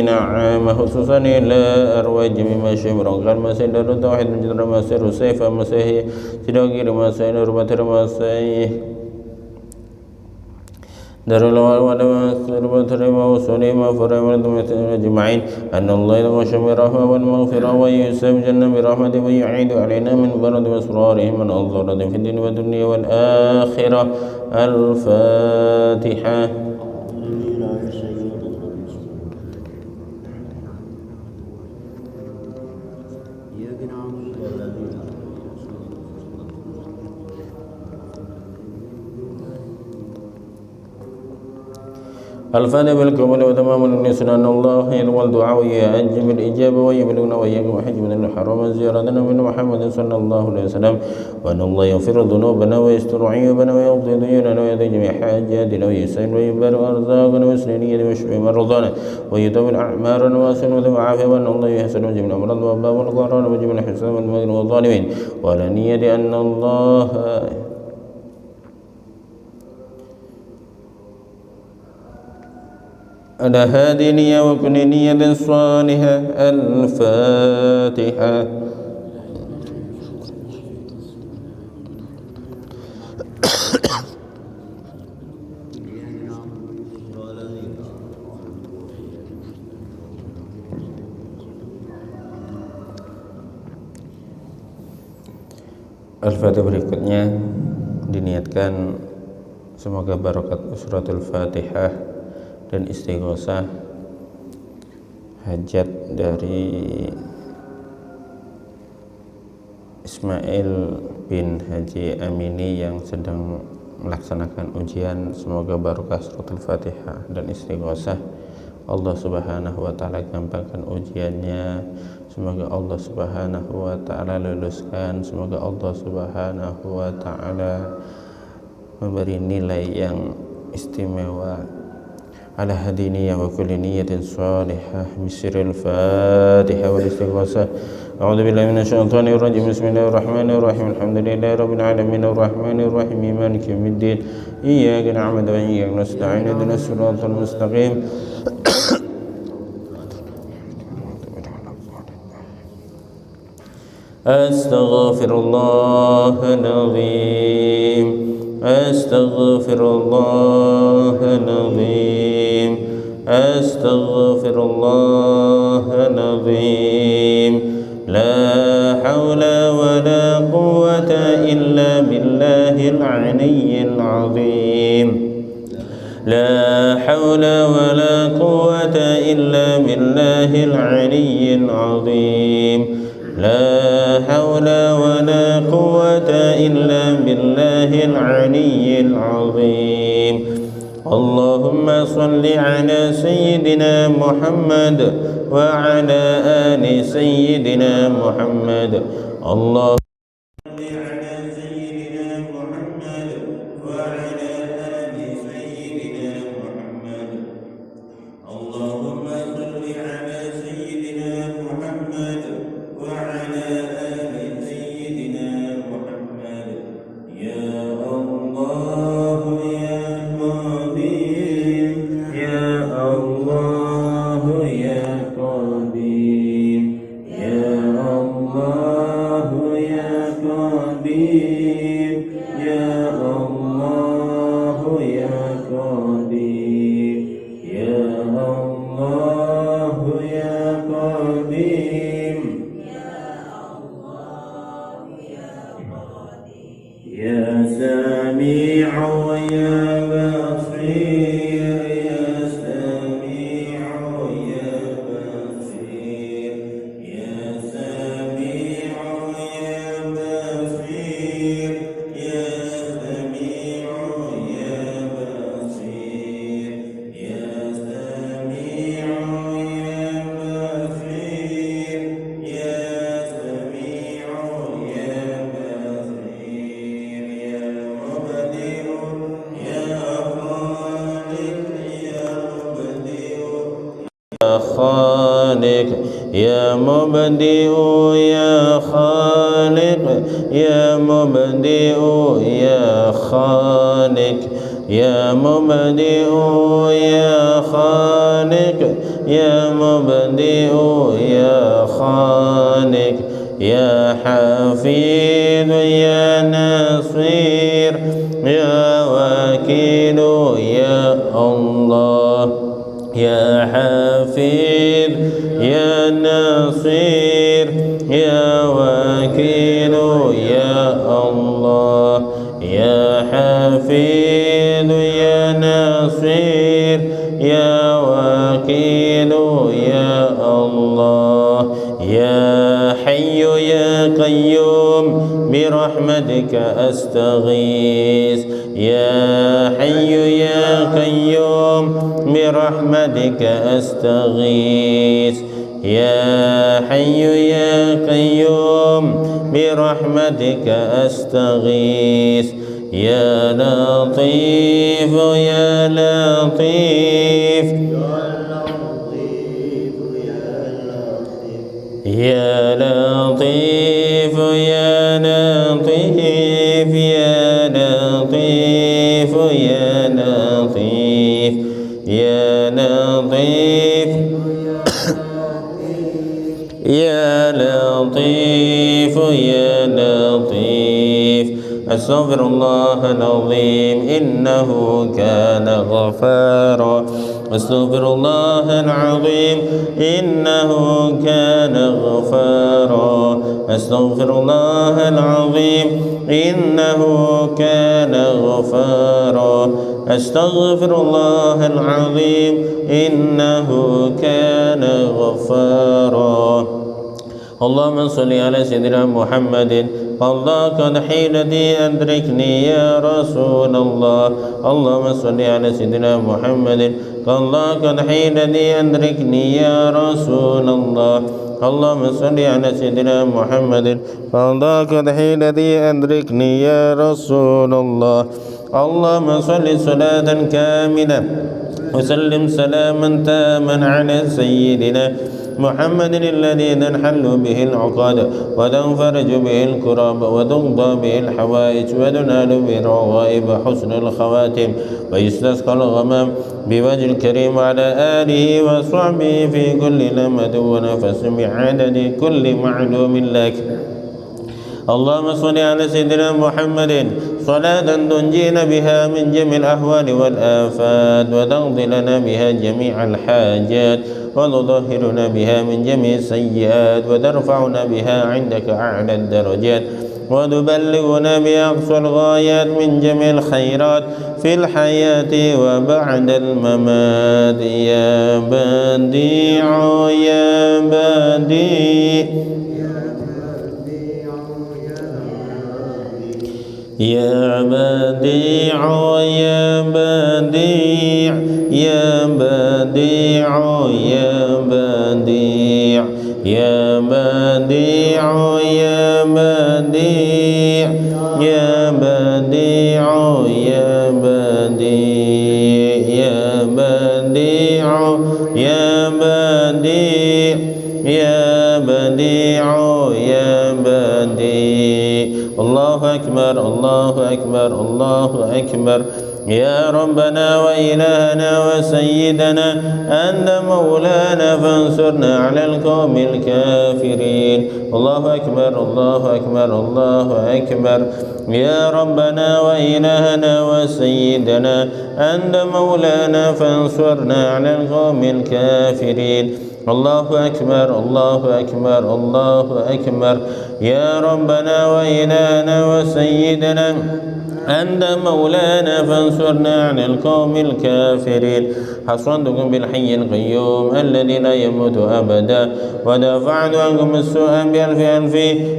نعم خصوصا إلى أرواج مما شمر قال مسيح دار التوحيد من جدر مسيح السيف مسيح سيدوغير مسيح ربطر مسيح دار الوال ودمسيح ربطر موصولي مغفر ولدم أجمعين أن الله يغشى برحمة والمغفرة ويسب جنة برحمة ويعيد علينا من برد وأسرارهم من أنظر في الدين والدنيا والآخرة. الفاتحة. الفاتحة بالقبول وتمام النسل أن الله يلوى الدعاء ويأجب الإجابة ويبلغنا وإياكم وحجب من الحرام زيارتنا من محمد صلى الله عليه وسلم وأن الله يغفر ذنوبنا ويستر عيوبنا ويقضي ديوننا ويقضي جميع حاجاتنا ويسعد ويبارك أرزاقنا ويسر نيتنا ويشفي مرضانا ويطول أعمارنا ويحسن وذو عافية وأن الله يحسن جميع الأمراض والأبواب والقرآن وجميع الحساب والمغرب والظالمين وعلى نية أن الله على هذه نية وكل نية صالحة. الفاتحة. Al-Fatihah berikutnya diniatkan semoga barakat suratul Fatihah dan istighosah hajat dari Ismail bin Haji Amini yang sedang melaksanakan ujian, semoga barokah suratul Fatihah dan istighosah Allah Subhanahu wa taala gampangkan ujiannya, semoga Allah Subhanahu wa taala luluskan, semoga Allah Subhanahu wa taala memberi nilai yang istimewa. Ala hadiniya wa kulli niyatin salihah bisiril Fatihah wal istighosah. A'udzu billahi minasyaitonir rajim. Bismillahirrahmanirrahim. Alhamdulillahi rabbil alamin arrahmanir rahim maliki yaumiddin. Iyyaka na'budu wa iyyaka nasta'in ihdinas siratal mustaqim. Astaghfirullahal azim. Astaghfirullahal azim. Astaghfirullahal azim. La haula wa la quwwata illa billahil aliyyil azim. La haula wa la quwwata illa billahil aliyyil azim. La haula wa la quwwata illa billahil aliyyil azim. Allahumma salli ala sayyidina Muhammad wa ala ali sayyidina Muhammad. Allah Ya mubdi'u ya khaliq, ya mubdi'u ya khaliq, ya mubdi'u ya khaliq, يا مبدئ يا خالق يا حفيظ يا نصير يا وكيل يا الله يا حفيظ يا نصير يا وكيل يا الله يا حفيظ يا نصير يا وكيل يا الله يا حي يا قيوم برحمتك أستغيث يا حي يا قيوم برحمتك أستغيث يا حي يا قيوم برحمتك أستغيث يا لطيف يا لطيف يا لطيف يا لطيف يا لطيف يا لطيف يا لطيف يا لطيف يا لطيف أستغفر الله العظيم إنه كان غفارا أستغفر الله العظيم إنه كان غفارا أستغفر الله العظيم إنه كان غفارا أستغفر الله العظيم إنه كان غفارا اللهم صل على سيدنا محمد الله قد حيلتي أدركني يا رسول الله اللهم صل على سيدنا محمد الله قد حيلتي أدركني يا رسول الله اللهم صل على سيدنا محمد الله قد حيلتي أدركني يا رسول الله اللهم صل صلاة كاملة وسلم سلاما تاما على سيدنا محمد الذي تنحل به العقد وتنفرج به الكرب وتقضى به الحوائج وتنال به الرغائب حسن الخواتم ويستسقى الغمام بوجه الكريم على آله وصحبه في كل لمة ونفس بعدد كل معلوم لك اللهم صل على سيدنا محمد صلاة تنجينا بها من جميع الأهوال والآفات وتقضي لنا بها جميع الحاجات وتطهرنا بها من جميع السيئات وترفعنا بها عندك أعلى الدرجات وتبلغنا بأقصى الغايات من جميع الخيرات في الحياة وبعد الممات يا بديع يا بديع يا بديع يا بديع يا بديع يا بديع يا بديع يا بديع يا بديع يا بديع يا بديع يا بديع يا بديع يا بديع الله أكبر الله أكبر الله أكبر يا ربنا وإلهنا وسيدنا أنت مولانا فانصرنا على القوم الكافرين الله أكبر الله أكبر الله أكبر يا ربنا وإلهنا وسيدنا أنت مولانا فانصرنا على القوم الكافرين الله أكبر الله أكبر الله أكبر يا ربنا وإلهنا وسيدنا أنت مولانا فانصرنا على القوم الكافرين حصنتكم بالحي القيوم الذي لا يموت أبدا ودفعت عنكم السوء بألف ألف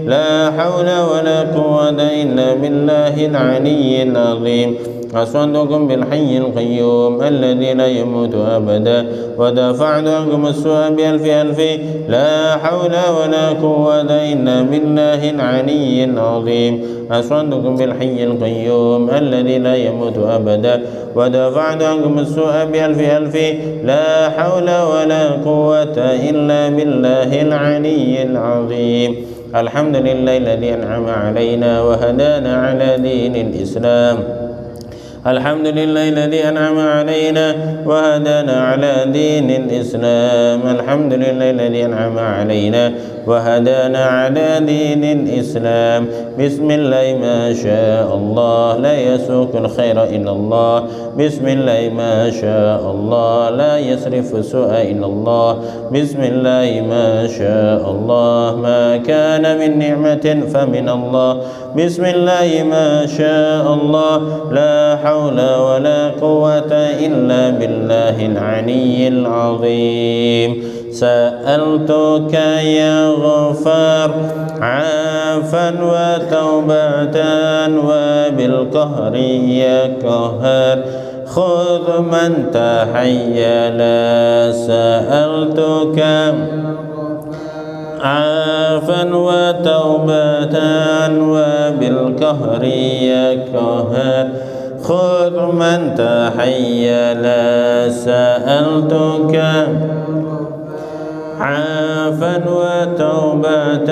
لا حول ولا قوة إلا بالله العلي العظيم حصنتكم بالحي القيوم الذي لا يموت أبدا ودفعت عنكم السوء بألف ألف لا حول ولا قوة إلا بالله العلي العظيم حصنتكم بالحي القيوم الذي لا يموت أبدا ودفعت عنكم السوء بألف ألف لا حول ولا قوة إلا بالله العلي العظيم الحمد لله الذي أنعم علينا وهدانا على دين الإسلام الحمد لله الذي أنعم علينا وهدانا على دين الإسلام. الحمد لله الذي أنعم علينا وهدانا على دين الإسلام. بسم الله ما شاء الله لا يسوق الخير إلا الله. بسم الله ما شاء الله لا يصرف السوء إلا الله. بسم الله ما شاء الله ما كان من نعمة فمن الله. بسم الله ما شاء الله لا حول ولا قوة إلا بالله العلي العظيم. سألتك يا غفار عافا وتوبة وبالقهر يا قهار خذ من تحيلا. سألتك عافا وتوبة وبالقهر يا قهار خذ من تحيلا. سألتك عافا وتوبة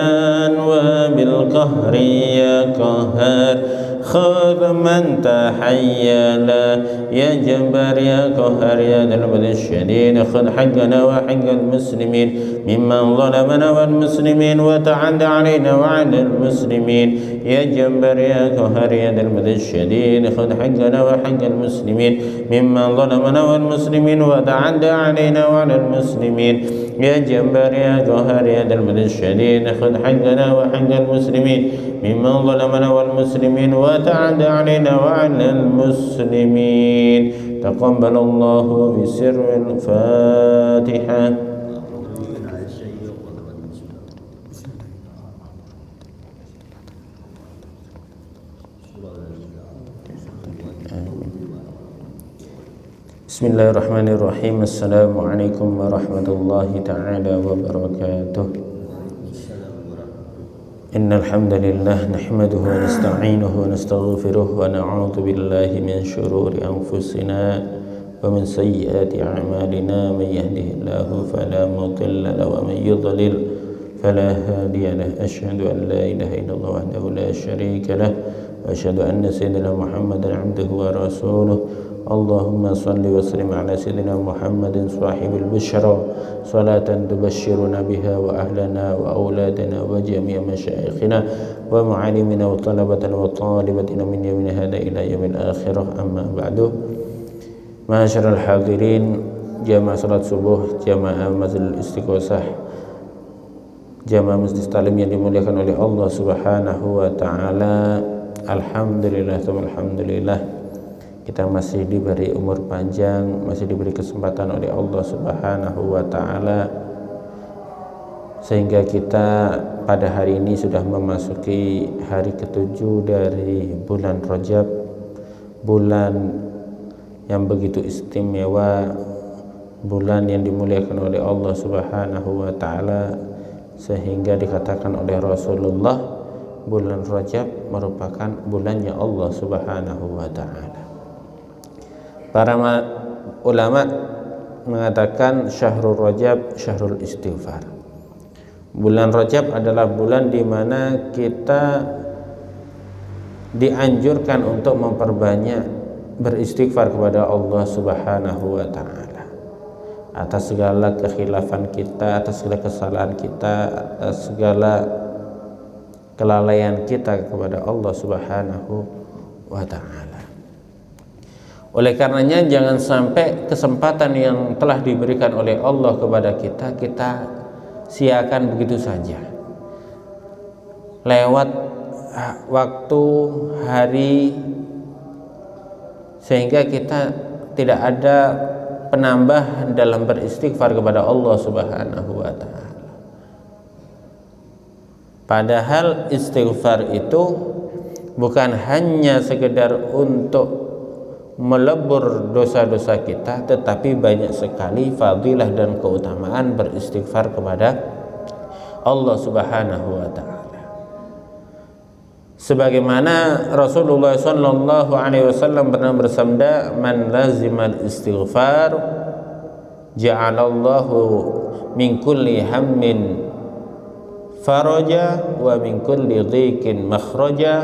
وبالقهر يا قهار خذ من تحيلا. يا جبار يا قهار يا ذا البطش الشديد خذ حقنا وحق المسلمين ممن ظلمنا والمسلمين وتعد علينا وعلى المسلمين. يا جبار يا قهار يا ذا البطش الشديد خذ حقنا وحق المسلمين ممن ظلمنا والمسلمين وتعد علينا وعلى المسلمين. يا جبار يا قهار يا ذا البطش الشديد خذ حقنا وحق المسلمين ممن ظلمنا والمسلمين وتعد علينا وعلى المسلمين. تقبل الله بسر الفاتحة. Bismillahirrahmanirrahim. Assalamualaikum warahmatullahi ta'ala wabarakatuh. Innal hamdalillah nahmaduhu wa nasta'inuhu wa nastaghfiruh wa na'udzu billahi min shururi anfusina wa min sayyiati a'malina. Man yahdihillahu fala mudilla lahu wa man yudlil fala hadiya lahu. Asyhadu an la ilaha illallah wahdahu la syarika lahu wa asyhadu anna sayyidina Muhammadan 'abduhu wa rasuluh. Allahumma salli wa sallim ala sayyidina Muhammadin sahibil busyra salatan tubashshiruna biha wa ahlana wa auladana wa jami'a masyayikhina wa mu'allimina wa talabatana wa talibatina min yaumina hada ila yaumil akhirah. Amma ba'du. Ma'asyiral hadirin, jamaah salat subuh, jamaah Masjidil Istighosah, jamaah Masjid Talim yang dimuliakan oleh Allah Subhanahu wa taala. Alhamdulillah, alhamdulillah, kita masih diberi umur panjang, masih diberi kesempatan oleh Allah Subhanahu wa ta'ala, sehingga kita pada hari ini sudah memasuki hari ke-7 dari bulan Rajab, bulan yang begitu istimewa, bulan yang dimuliakan oleh Allah Subhanahu wa ta'ala, sehingga dikatakan oleh Rasulullah, bulan Rajab merupakan bulannya Allah Subhanahu wa ta'ala. Para ulama mengatakan syahrul Rajab syahrul istighfar. Bulan Rajab adalah bulan di mana kita dianjurkan untuk memperbanyak beristighfar kepada Allah Subhanahu wa taala atas segala kekhilafan kita, atas segala kesalahan kita, atas segala kelalaian kita kepada Allah Subhanahu wa taala. Oleh karenanya jangan sampai kesempatan yang telah diberikan oleh Allah kepada kita siakan begitu saja. Lewat waktu, hari, sehingga kita tidak ada penambah dalam beristighfar kepada Allah Subhanahu wa taala. Padahal istighfar itu bukan hanya sekedar untuk melebur dosa-dosa kita, tetapi banyak sekali fadilah dan keutamaan beristighfar kepada Allah Subhanahu wa taala. Sebagaimana Rasulullah sallallahu alaihi wasallam pernah bersabda, "Man lazimal istighfar ja'alallahu min kulli hammin faraja wa min kulli dhiqin makhraja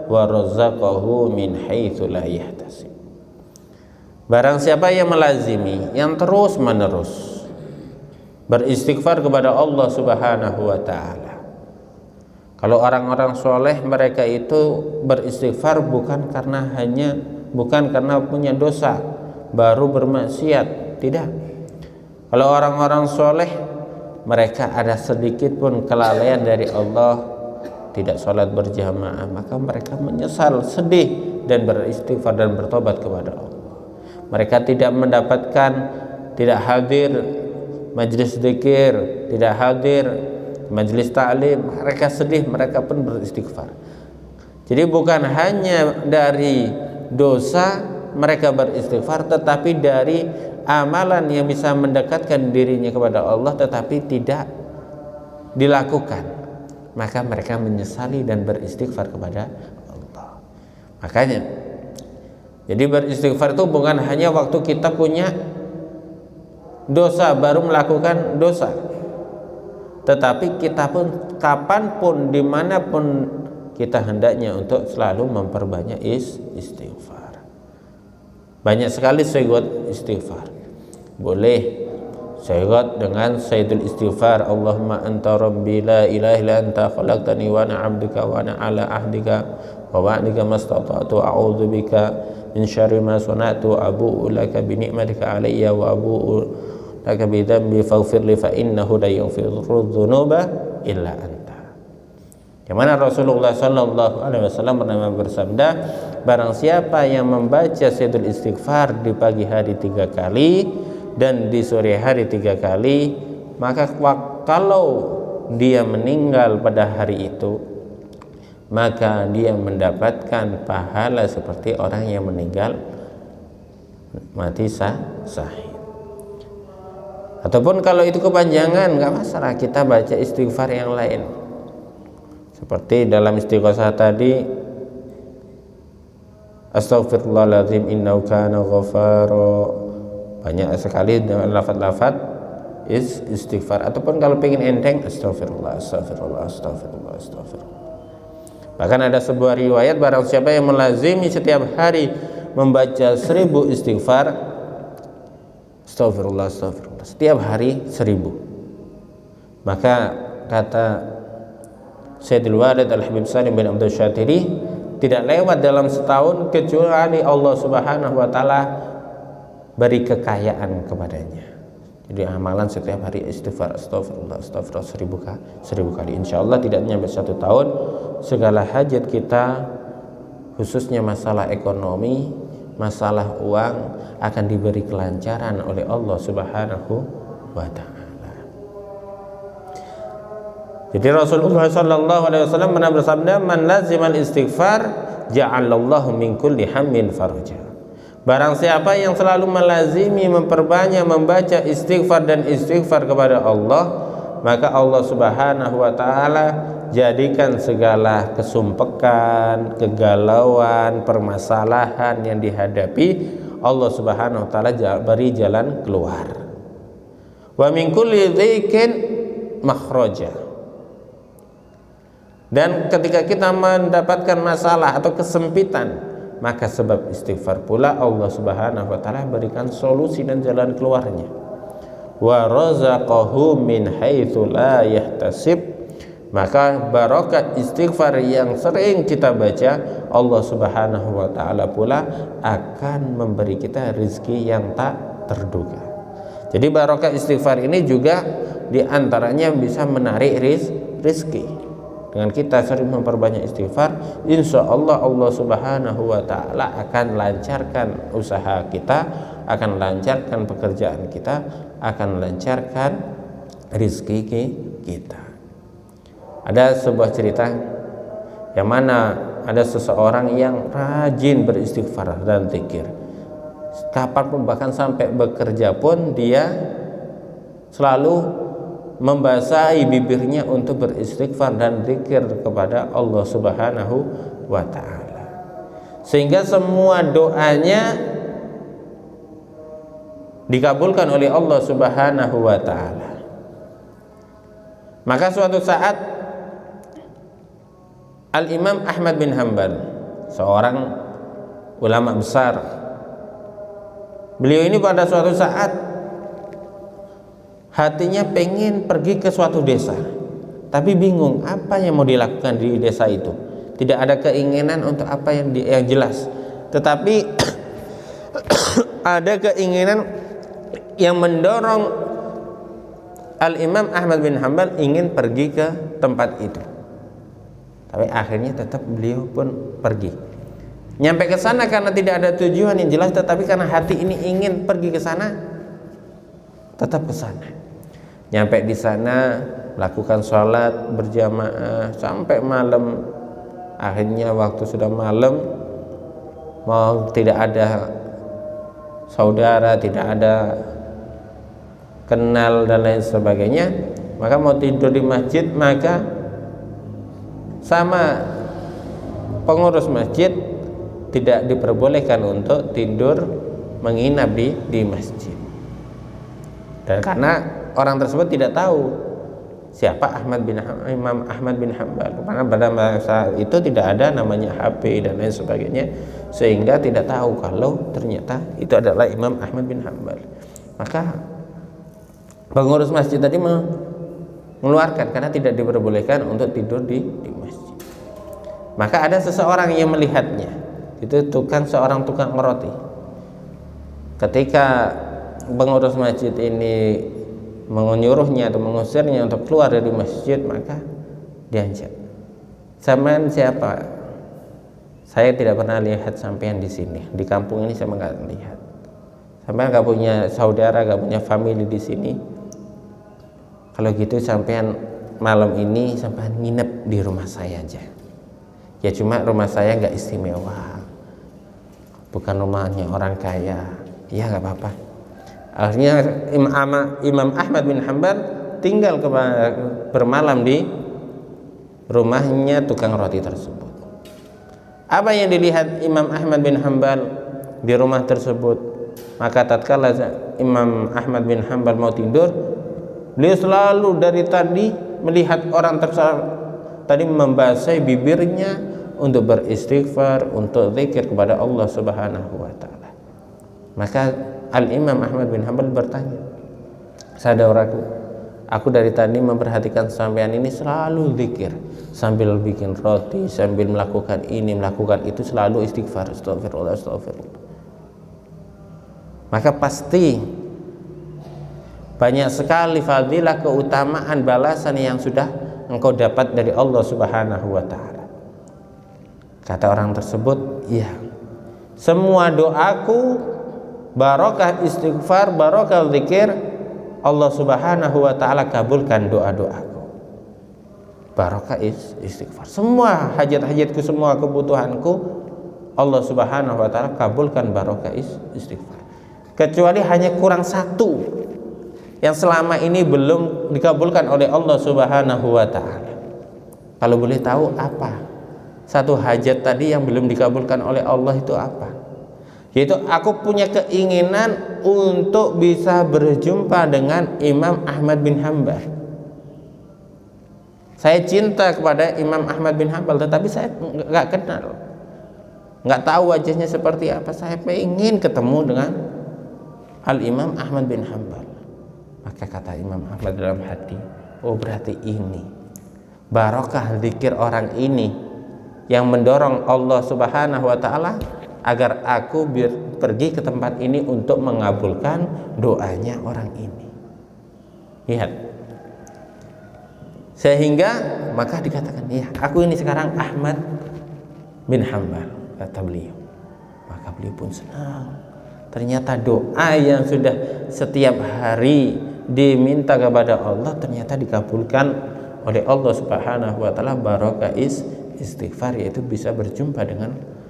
wa razaqahu min haitsu la yahtasib." Barang siapa yang melazimi, yang terus menerus beristighfar kepada Allah Subhanahu wa ta'ala. Kalau orang-orang soleh, mereka itu beristighfar bukan karena punya dosa baru bermaksiat, tidak. Kalau orang-orang soleh, mereka ada sedikit pun kelalaian dari Allah, tidak sholat berjamaah, maka mereka menyesal, sedih, dan beristighfar dan bertobat kepada Allah. Mereka tidak hadir majlis zikir, tidak hadir majlis ta'lim, mereka sedih, mereka pun beristighfar. Jadi bukan hanya dari dosa mereka beristighfar, tetapi dari amalan yang bisa mendekatkan dirinya kepada Allah tetapi tidak dilakukan, maka mereka menyesali dan beristighfar kepada Allah. Makanya jadi beristighfar itu bukan hanya waktu kita punya dosa baru melakukan dosa, tetapi kita pun kapanpun, dimanapun kita hendaknya untuk selalu memperbanyak istighfar. Banyak sekali syarat istighfar. Boleh syarat dengan sayyidul istighfar, Allahumma anta rabbi la ilaha illa anta khalaqtani wa ana 'abduka wa ana 'ala ahdika wa wa'dika mastata'tu a'udzu bika min syarri ma sana'tu abu'u laka bi ni'matika 'alayya wa abu'u laka bi dhanbi faghfir li fa innahu la yaghfiru dzunuba illa anta. Yang mana Rasulullah sallallahu alaihi wasallam pernah bersabda, barang siapa yang membaca sayyidul istighfar di pagi hari 3 kali dan di sore hari 3 kali, maka kalau dia meninggal pada hari itu, maka dia mendapatkan pahala seperti orang yang meninggal mati syahid. Ataupun kalau itu kepanjangan, nggak masalah, kita baca istighfar yang lain. Seperti dalam istighosah tadi, astaghfirullahaladzim innahu kana ghafara. Banyak sekali dengan lafaz-lafaz istighfar. Ataupun kalau pengen enteng, astagfirullah. Bahkan ada sebuah riwayat, barang siapa yang melazimi setiap hari membaca 1000 istighfar, astagfirullah, setiap hari 1000, maka kata Sayyidul Warid Al-Habib Salim bin Abdul Syatiri, tidak lewat dalam setahun kecuali Allah Subhanahu wa ta'ala beri kekayaan kepadanya. Jadi amalan setiap hari istighfar, astagfirullah 1000 kali, insya Allah tidak nyampe 1 tahun, segala hajat kita, khususnya masalah ekonomi, masalah uang, akan diberi kelancaran oleh Allah Subhanahu wa ta'ala. Jadi Rasulullah sallallahu alaihi wasallam pernah bersabda, man lazimal istighfar ja'alallahu min kulli hammin faraja. Barang siapa yang selalu melazimi, memperbanyak membaca istighfar dan istighfar kepada Allah, maka Allah Subhanahu wa ta'ala jadikan segala kesumpekan, kegalauan, permasalahan yang dihadapi, Allah Subhanahu wa ta'ala beri jalan keluar. Wa min kulli dhiqin makhraja. Dan ketika kita mendapatkan masalah atau kesempitan, maka sebab istighfar pula Allah Subhanahu wa ta'ala berikan solusi dan jalan keluarnya. Wa razaqahu min haitsu la yahtasib. Maka barokat istighfar yang sering kita baca, Allah Subhanahu wa ta'ala pula akan memberi kita rezeki yang tak terduga. Jadi barokat istighfar ini juga diantaranya bisa menarik rezeki. Dengan kita sering memperbanyak istighfar, insya Allah Allah Subhanahu wa ta'ala akan lancarkan usaha kita, akan lancarkan pekerjaan kita, akan lancarkan rezeki kita. Ada sebuah cerita yang mana ada seseorang yang rajin beristighfar dan zikir. Kapanpun, bahkan sampai bekerja pun dia selalu membasahi bibirnya untuk beristighfar dan zikir kepada Allah Subhanahu wa ta'ala, sehingga semua doanya dikabulkan oleh Allah Subhanahu wa ta'ala. Maka suatu saat Al-Imam Ahmad bin Hanbal, seorang ulama besar, Beliau ini pada suatu saat hatinya pengen pergi ke suatu desa, tapi bingung apa yang mau dilakukan di desa itu. Tidak ada keinginan untuk apa yang jelas, tetapi ada keinginan yang mendorong Al-Imam Ahmad bin Hanbal ingin pergi ke tempat itu. Tapi akhirnya tetap beliau pun pergi. Nyampe ke sana karena tidak ada tujuan yang jelas, tetapi karena hati ini ingin pergi ke sana, tetap ke sana. Nyampe di sana melakukan sholat berjamaah sampai malam. Akhirnya waktu sudah malam, mau tidak ada saudara, tidak ada kenal dan lain sebagainya, maka mau tidur di masjid, maka sama pengurus masjid tidak diperbolehkan untuk tidur menginap di masjid. Dan karena orang tersebut tidak tahu siapa Imam Ahmad bin Hanbal, karena pada masa itu tidak ada namanya HP dan lain sebagainya, sehingga tidak tahu kalau ternyata itu adalah Imam Ahmad bin Hanbal. Maka pengurus masjid tadi mengeluarkan karena tidak diperbolehkan untuk tidur di masjid. Maka ada seseorang yang melihatnya, itu seorang tukang roti. Ketika pengurus masjid ini menyuruhnya atau mengusirnya untuk keluar dari masjid, maka diajak, "Sampean siapa? Saya tidak pernah lihat sampean di sini. Di kampung ini saya nggak lihat. Sampean nggak punya saudara, nggak punya famili di sini. Kalau gitu sampean malam ini sampean nginep di rumah saya aja. Ya cuma rumah saya nggak istimewa, bukan rumahnya orang kaya. Ya nggak apa-apa." Akhirnya Imam Ahmad bin Hanbal tinggal bermalam di rumahnya tukang roti tersebut. Apa yang dilihat Imam Ahmad bin Hanbal di rumah tersebut? Maka tatkala Imam Ahmad bin Hanbal mau tidur, beliau selalu dari tadi melihat orang tersebut tadi membasahi bibirnya untuk beristighfar, untuk zikir kepada Allah Subhanahu wa taala. Maka Al-Imam Ahmad bin Hanbal bertanya, "Saudaraku, aku dari tadi memperhatikan sampean ini selalu zikir, sambil bikin roti, sambil melakukan ini, melakukan itu, selalu istighfar, astagfirullah, astagfirullah. Maka pasti banyak sekali fadilah, keutamaan, balasan yang sudah engkau dapat dari Allah Subhanahu wa taala." Kata orang tersebut, "Iya, semua doaku, barokah istighfar, barokah zikir, Allah Subhanahu wa taala kabulkan doa-doaku. Barokah istighfar. Semua hajat-hajatku, semua kebutuhanku, Allah Subhanahu wa taala kabulkan barokah istighfar. Kecuali hanya kurang satu yang selama ini belum dikabulkan oleh Allah Subhanahu wa taala." Kalau boleh tahu apa satu hajat tadi yang belum dikabulkan oleh Allah itu apa? Yaitu aku punya keinginan untuk bisa berjumpa dengan Imam Ahmad bin Hanbal. Saya cinta kepada Imam Ahmad bin Hanbal, tetapi saya nggak kenal, nggak tahu wajahnya seperti apa. Saya ingin ketemu dengan Al-Imam Ahmad bin Hanbal. Maka kata Imam Ahmad dalam hati, oh berarti ini barokah zikir orang ini yang mendorong Allah Subhanahu wa taala agar aku pergi ke tempat ini untuk mengabulkan doanya orang ini. Lihat, sehingga maka dikatakan, ya aku ini sekarang Ahmad bin Hanbal, kata beliau. Maka beliau pun senang. Ternyata doa yang sudah setiap hari diminta kepada Allah ternyata dikabulkan oleh Allah Subhanahu wa taala, barokah istighfar, yaitu bisa berjumpa dengan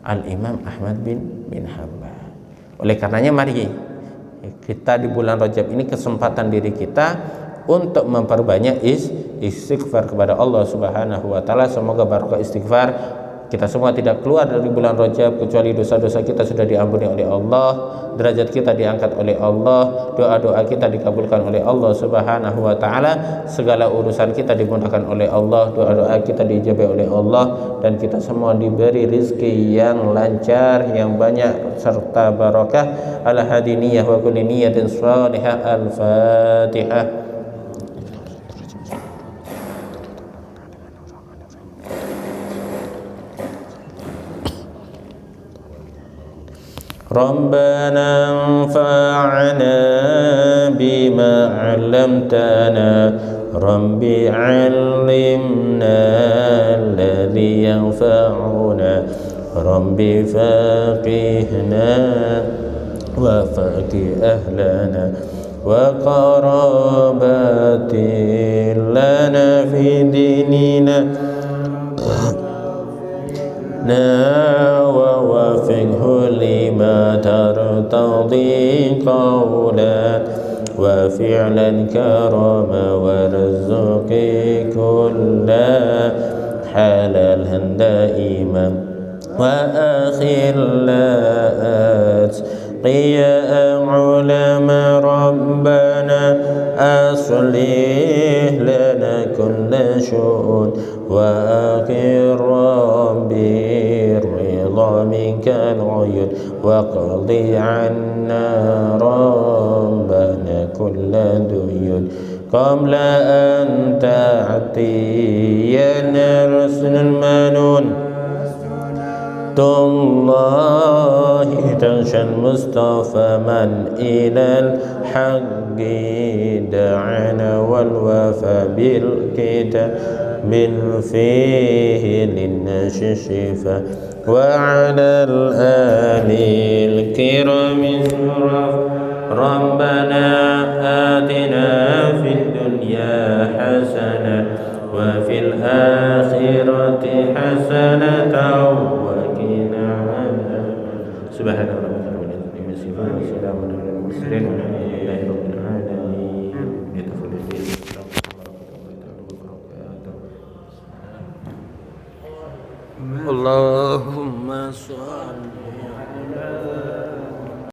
Al-Imam Ahmad bin Hanbal. Oleh karenanya mari kita di bulan Rajab ini kesempatan diri kita untuk memperbanyak istighfar kepada Allah Subhanahu wa taala. Semoga barokah istighfar Kita semua tidak keluar dari bulan Rajab kecuali dosa-dosa kita sudah diampuni oleh Allah, derajat kita diangkat oleh Allah, doa-doa kita dikabulkan oleh Allah Subhanahu wa taala, segala urusan kita dimudahkan oleh Allah, doa-doa kita diijabah oleh Allah, dan kita semua diberi rizki yang lancar, yang banyak serta barakah. Ala hadiniyah wa kulli niyatin salihah. Al-Fatihah. ربنا انفعنا بما علمتنا رب علمنا الذي ينفعنا رب فقهنا وفقه أهلنا وقرابات لنا في ديننا ووفقه لما ترتضي قولا وفعلا كرما وارزق كلا حلالا دائما وأخلاءات قيا علماء ربنا أصلح لنا كل شؤون وأقر ربي الرضا منك العيون واقضي عنا ربنا كل ديون قبل أن تأتينا رسل المنون الله تغشى المصطفى من إلى الحق دعنا والوفى بالكتاب فيه للناس شفاء وعلى الآل الكرام ربنا آتنا في الدنيا حسنة وفي الآخرة حسنة وقنا عذاب سبحان ربك رب العزة عما يصفون وسلام على المرسلين والحمد لله رب العالمين. اللهم صل على